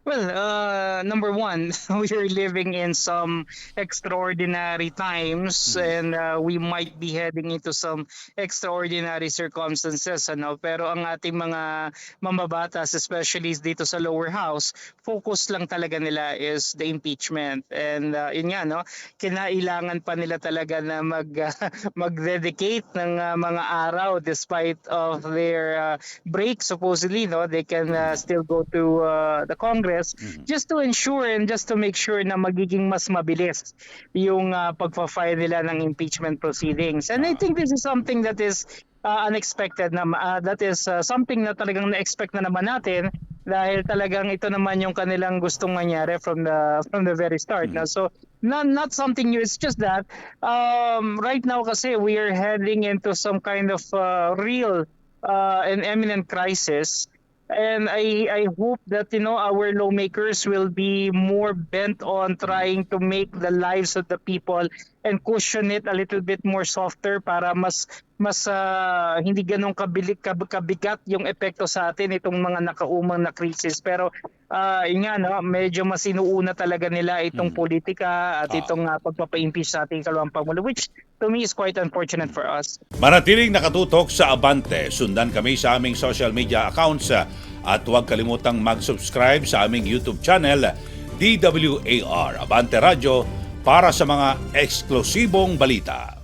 Well, number one, we are living in some extraordinary times, Mhm. and we might be heading into some extraordinary circumstances. Ano? Pero ang ating mga mamabatas, especially dito sa lower house, focus lang talaga nila is the impeachment. And yun nga, no? Kinailangan pa nila talaga na mag-dedicate ng mga araw despite of their break, supposedly, no? They can still go to the Congress Mhm. just to ensure and just to make sure na magiging mas mabilis yung pagpa-file nila ng impeachment proceedings. And I Ah. think this is something that is unexpected na that is something na talagang na-expect na naman natin dahil talagang ito naman yung kanilang gustong mangyari from the very start Mhm. na. So not something new, it's just that right now kasi we are heading into some kind of real and imminent crisis. And I hope that our lawmakers will be more bent on Mhm. trying to make the lives of the people and cushion it a little bit more softer para mas hindi ganun kabigat yung epekto sa atin itong mga nakaumang na krisis. Pero yun nga, no, medyo mas inuuna talaga nila itong Mhm. politika at Ah. itong pagpapa-impeach sa ating kalawang pangulo, which to me is quite unfortunate for us. Manatiling nakatutok sa Abante. Sundan kami sa aming social media accounts at huwag kalimutang mag-subscribe sa aming YouTube channel DWAR Abante Radio para sa mga eksklusibong balita.